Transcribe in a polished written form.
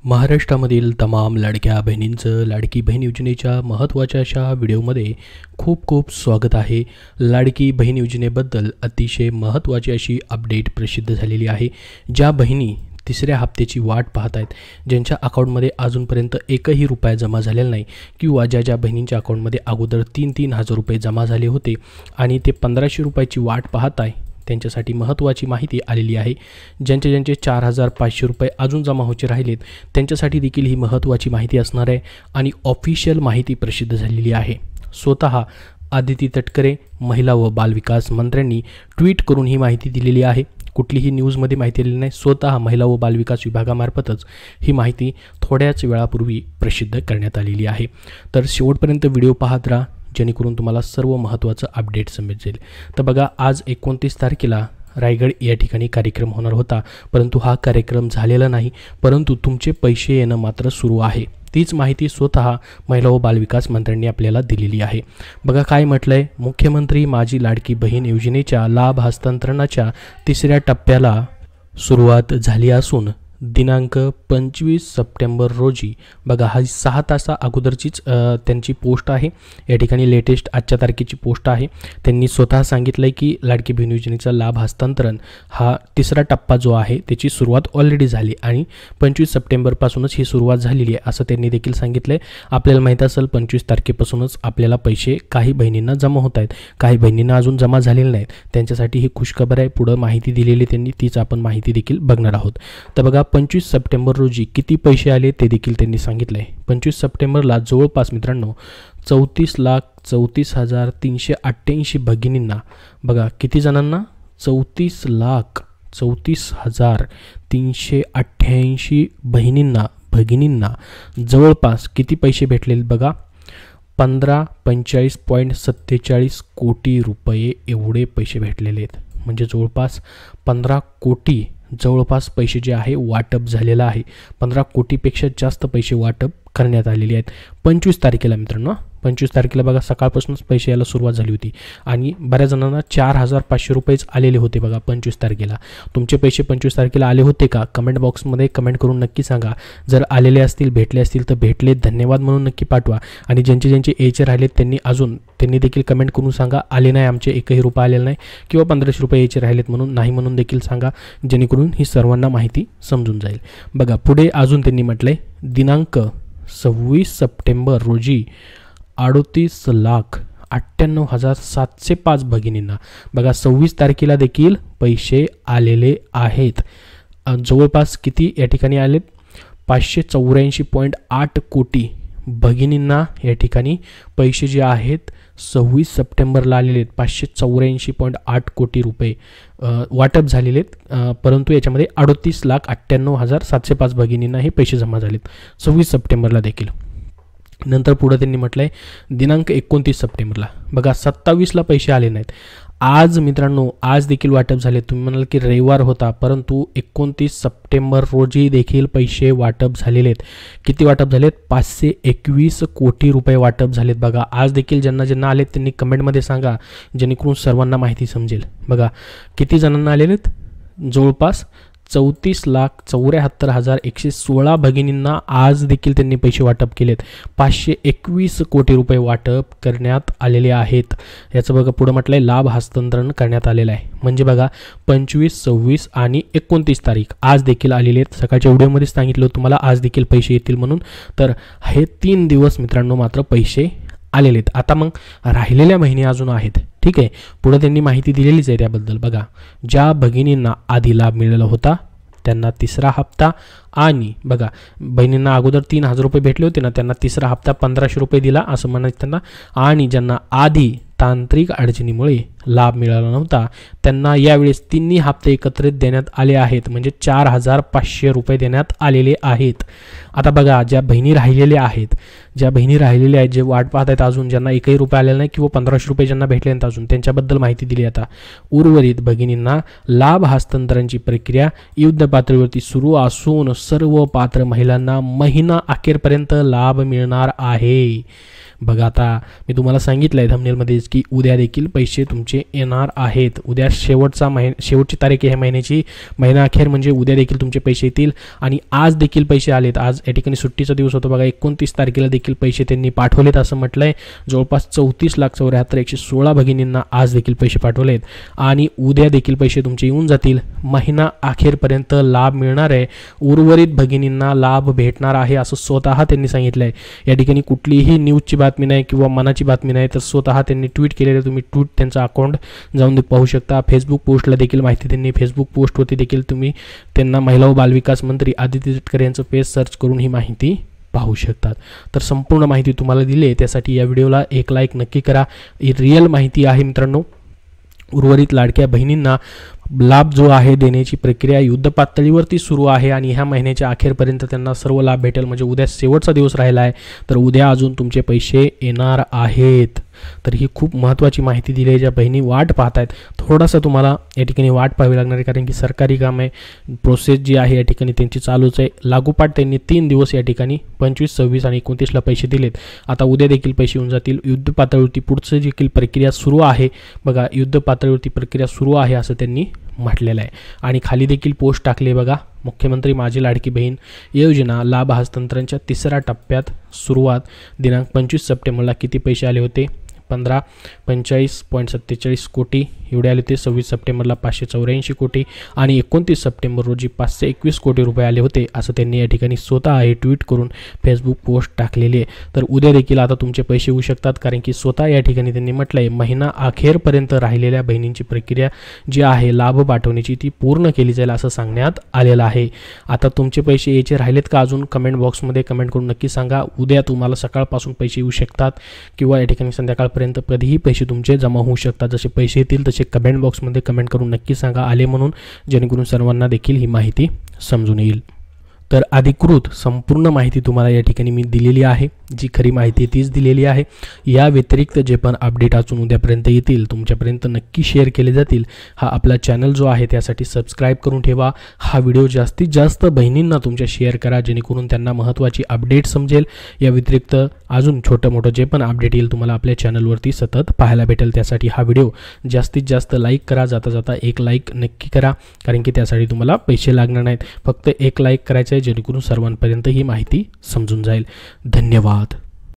महाराष्ट्रामधील तमाम लाडक्या बहिणींचं लाडकी बहीण योजनेच्या महत्त्वाच्या अशा व्हिडिओमध्ये खूप खूप स्वागत आहे। लाडकी बहीण योजनेबद्दल अतिशय महत्त्वाची अशी अपडेट प्रसिद्ध झालेली आहे। ज्या बहिणी तिसऱ्या हप्त्याची वाट पाहत आहेत, ज्यांच्या अकाउंटमध्ये अजूनपर्यंत एकही रुपया जमा झालेला नाही किंवा ज्या बहिणींच्या अकाउंटमध्ये अगोदर 3-3 हजार रुपये जमा झाले होते आणि ते 1500 रुपयाची वाट पाहत आहे, त्यांच्यासाठी महत्त्वाची माहिती आलेली आहे। ज्यांचे 4500 रुपये अजून जमा व्हायचे राहिलेत त्यांच्यासाठी देखील ही महत्त्वाची माहिती असणार आहे आणि ऑफिशियल माहिती प्रसिद्ध झालेली आहे। स्वतः आदिती तटकरे महिला व बालविकास मंत्र्यांनी ट्विट करून ही माहिती दिलेली आहे। कुठलीही न्यूजमध्ये माहिती दिलेली नाही, स्वतः महिला व बालविकास विभागामार्फतच ही माहिती थोड्याच वेळापूर्वी प्रसिद्ध करण्यात आलेली आहे। तर शेवटपर्यंत व्हिडिओ पाहत राहा, जेणेकरून तुम्हाला सर्व महत्त्वाचं अपडेट समजेल। तर बघा, आज 29 तारखेला रायगड या ठिकाणी कार्यक्रम होणार होता, परंतु हा कार्यक्रम झालेला नाही, परंतु तुमचे पैसे येणं मात्र सुरू आहे। तीच माहिती स्वतः महिला व बालविकास मंत्र्यांनी आपल्याला दिलेली आहे। बघा काय म्हटलंय, मुख्यमंत्री माझी लाडकी बहीण योजनेच्या लाभ हस्तांतरणाच्या तिसऱ्या टप्प्याला सुरुवात झाली असून दिनांक 25 सप्टेंबर रोजी, बघा हा 6 तासा अगोदरचीच त्यांची पोस्ट आहे। या ठिकाणी लेटेस्ट आजच्या तारखेची पोस्ट आहे। त्यांनी स्वतः सांगितलंय की लाडकी बहीण योजनेचा लाभ हस्तांतरण हा तिसरा टप्पा जो आहे त्याची सुरुवात ऑलरेडी झाली आणि 25 सप्टेंबरपासूनच ही सुरुवात झालेली आहे असं त्यांनी देखील सांगितलंय। आपल्याला माहीत असेल 25 तारखेपासूनच आपल्याला पैसे काही बहिणींना जमा होत आहेत, काही बहिणींना अजून जमा झालेले नाहीत, त्यांच्यासाठी ही खुशखबर आहे। पुढे माहिती दिलेली त्यांनी, तीच आपण माहिती देखील बघणार आहोत। तर बघा 25 सप्टेंबर रोजी किती पैसे आले ते देखील त्यांनी सांगितले। 25 सप्टेंबरला जवळपास मित्रांनो 34,34,388 भगिनींना, बघा किती जणांना, 34,34,388 भगिनींना जवळपास किती पैसे भेटलेले बघा, 1545.47 कोटी रुपये एवढे पैसे भेटलेले आहेत। म्हणजे जवळपास 15 कोटी जवळपास पैसे जे आहे वाटप झालेला आहे। 15 कोटीपेक्षा जास्त पैसे वाटप करण्यात आलेले आहेत 25 तारखेला मित्रांनो। 25 तारखेला बघा सकाळपासूनच पैसे यायला सुरुवात झाली होती आणि बऱ्याच जणांना 4500 रुपयेच आलेले होते बघा 25 तारखेला। तुमचे पैसे 25 तारखेला आले होते का? कमेंट बॉक्समध्ये कमेंट करून नक्की सांगा। जर आलेले असतील, भेटले असतील तर भेटले धन्यवाद म्हणून नक्की पाठवा आणि ज्यांचे यायचे राहिलेत त्यांनी देखील कमेंट करून सांगा आले नाही, आमचे एकही रुपये आलेला नाही किंवा 1500 रुपये यायचे राहिलेत म्हणून नाही म्हणून देखील सांगा, जेणेकरून ही सर्वांना माहिती समजून जाईल। बघा पुढे अजून त्यांनी म्हटलंय दिनांक 26 सप्टेंबर रोजी 38,98,705 भगिनींना, बघा 26 तारखेला देखील पैसे आलेले आहेत। जवळपास किती या ठिकाणी आलेत, 584.8 कोटी भगिनींना या ठिकाणी पैसे जे आहेत 26 सप्टेंबरला आलेले आहेत। 584.8 कोटी रुपये वाटप झालेले आहेत, परंतु याच्यामध्ये 38,98,705 भगिनींना हे पैसे जमा झालेत 26 सप्टेंबरला देखील। नंतर पुढे त्यांनी म्हटलंय दिनांक 29 सप्टेंबरला, बघा 27ला पैसे आले नाहीत। आज मित्रांनो आज देखील वाटप झाले। तुम्ही म्हणाल की रविवार होता, परंतु 29 सप्टेंबर रोजी देखील पैसे वाटप झालेले आहेत। किती वाटप झालेत? 521 कोटी रुपये वाटप झालेत। बघा आज देखील ज्यांना आलेत त्यांनी कमेंटमध्ये सांगा, जेणेकरून सर्वांना माहिती समजेल। बघा किती जणांना आलेले आहेत, जवळपास 34,74,116 भगिनींना आज देखील त्यांनी पैसे वाटप केलेत। 521 कोटी रुपये वाटप करण्यात आलेले आहेत। याचं बघा पुढे म्हटलंय लाभ हस्तांतरण करण्यात आलेलं आहे। म्हणजे बघा 25, 26 आणि 29 तारीख आज देखील आलेले आहेत। सकाळच्या व्हिडिओमध्ये सांगितलं तुम्हाला आज देखील पैसे येतील म्हणून, तर हे 3 दिवस मित्रांनो मात्र पैसे आलेले आहेत। आता मग राहिलेल्या महिने अजून आहेत, ठीक आहे। पुढे त्यांनी माहिती दिलेलीच आहे त्याबद्दल। बघा ज्या भगिनींना आधी लाभ मिळाला होता त्यांना तिसरा हप्ता, आणि बघा बहिणींना अगोदर 3000 रुपये भेटले होते ना, त्यांना तिसरा हप्ता 1500 रुपये दिला असं म्हणायचं त्यांना। आणि ज्यांना आधी तांत्रिक अडचणीमुळे लाभ मिळाला नव्हता त्यांना यावेळेस 3 हप्ते एकत्रित देण्यात आले आहेत, म्हणजे 4500 रुपये देण्यात आलेले आहेत। आता बघा ज्या बहिणी राहिलेल्या आहेत, ज्या बहिणी राहिलेल्या आहेत, जे वाट पाहत आहेत अजून, ज्यांना एकही रुपये आलेला नाही किंवा 1500 रुपये ज्यांना भेटले नाहीत अजून, त्यांच्याबद्दल माहिती दिली. आता उर्वरित भगिनींना लाभ हस्तांतरणाची प्रक्रिया युद्ध पातळीवरती सुरू असून सर्व पात्र महिलांना महिना अखेरपर्यंत लाभ मिळणार आहे. बघा, आता मी तुम्हाला सांगितलं आहे थंबनेलमध्येच की उद्या देखील पैसे तुमचे येणार आहेत. उद्या शेवटची तारीख आहे महिन्याची. महिना अखेर म्हणजे उद्या देखील तुमचे पैसे येतील. आणि आज देखील पैसे आलेत. आज या ठिकाणी सुट्टीचा दिवस होता बघा. 29 तारखेला देखील पैसे त्यांनी पाठवलेत असं म्हटलं आहे. जवळपास 34,74,116 भगिनींना आज देखील पैसे पाठवलेत आणि उद्या देखील पैसे तुमचे येऊन जातील. महिना अखेरपर्यंत लाभ मिळणार आहे. उर्वरित भगिनींना लाभ भेटणार आहे असं स्वतः त्यांनी सांगितलं आहे. या ठिकाणी कुठलीही न्यूजची बातमी नाही किंवा मनाची बातमी नाही, तर स्वतः त्यांनी ट्विट केलेलं. तुम्ही ट्विट त्यांचा अकाउंट जाऊन पाहू शकता. फेसबुक पोस्टला देखील माहिती त्यांनी फेसबुक पोस्टवरती देखील तुम्ही त्यांना महिला व बालविकास मंत्री आदिती तटकरे यांचं पेज सर्च करून ही माहिती पाहू शकतात. तर संपूर्ण माहिती तुम्हाला दिली आहे, त्यासाठी या व्हिडिओला एक लाईक नक्की करा. ही रिअल माहिती आहे मित्रांनो. उर्वरित लाडक्या बहिणींना लाभ जो आहे देण्याची प्रक्रिया युद्ध पातळीवरती सुरू आहे आणि ह्या महिन्याच्या अखेरपर्यंत त्यांना सर्व लाभ भेटेल. म्हणजे उद्या शेवटचा दिवस राहिला आहे, तर उद्या अजून तुमचे पैसे येणार आहेत. तर ही खूप महत्त्वाची माहिती दिली आहे. ज्या बहिणी वाट पाहत आहेत, थोडासा तुम्हाला या ठिकाणी वाट पाहावी लागणार आहे, कारण की सरकारी काम आहे. प्रोसेस जी आहे या ठिकाणी त्यांची चालूच आहे. लागोपाठ त्यांनी 3 दिवस या ठिकाणी 25, 26 आणि 29ला पैसे दिलेत. आता उद्या देखील पैसे येऊन जातील. युद्ध पातळीवरती पुढचं देखील प्रक्रिया सुरू आहे. बघा, युद्ध पातळीवरती प्रक्रिया सुरू आहे असं त्यांनी म्हटलेलं आहे. आणि खाली देखील पोस्ट टाकले बघा. मुख्यमंत्री माझी लाडकी बहीण योजना लाभ हस्तांतरणाच्या 3ऱ्या टप्प्यात सुरुवात. दिनांक 25 सप्टेंबरला किती पैसे आले होते? 45.47 कोटी एवढे आले होते. 26 सप्टेंबरला 584 कोटी आणि 29 सप्टेंबर रोजी 521 कोटी रुपये आले होते असं त्यांनी या ठिकाणी स्वतः हे ट्विट करून फेसबुक पोस्ट टाकलेली आहे. तर उद्या देखील आता तुमचे पैसे येऊ शकतात, कारण की स्वतः या ठिकाणी त्यांनी म्हटलं आहे महिना अखेरपर्यंत राहिलेल्या बहिणींची प्रक्रिया जी आहे लाभ पाठवण्याची ती पूर्ण केली जाईल असं सांगण्यात आलेलं आहे. आता तुमचे पैसे यायचे राहिलेत का अजून? कमेंट बॉक्समध्ये कमेंट करून नक्की सांगा. उद्या तुम्हाला सकाळपासून पैसे येऊ शकतात किंवा या ठिकाणी संध्याकाळपर्यंत कधीही पैसे तुमचे जमा होऊ शकतात. जसे पैसे येतील तसे कमेंट बॉक्समध्ये कमेंट करून नक्की सांगा आले म्हणून, जेणेकरून सर्वांना देखील ही माहिती समजून येईल. तर अधिकृत संपूर्ण माहिती तुम्हाला या ठिकाणी मी दिलेली आहे. जी खरी माहिती आहे तीच दिलेली आहे. या व्यतिरिक्त जे पण अपडेट अजून उद्यापर्यंत येतील तुमच्यापर्यंत नक्की शेअर केले जातील. हा आपला चॅनल जो आहे त्यासाठी सबस्क्राईब करून ठेवा. हा व्हिडिओ जास्तीत जास्त बहिणींना तुमच्या शेअर करा, जेणेकरून त्यांना महत्त्वाची अपडेट समजेल. या व्यतिरिक्त अजून छोटं मोठं जे पण अपडेट येईल तुम्हाला आपल्या चॅनलवरती सतत पाहायला भेटेल. त्यासाठी हा व्हिडिओ जास्तीत जास्त लाईक करा. जाता जाता एक लाईक नक्की करा, कारण की त्यासाठी तुम्हाला पैसे लागणार नाहीत. फक्त एक लाईक करायचं आहे, जेणेकरून सर्वांपर्यंत ही माहिती समजून जाईल. धन्यवाद.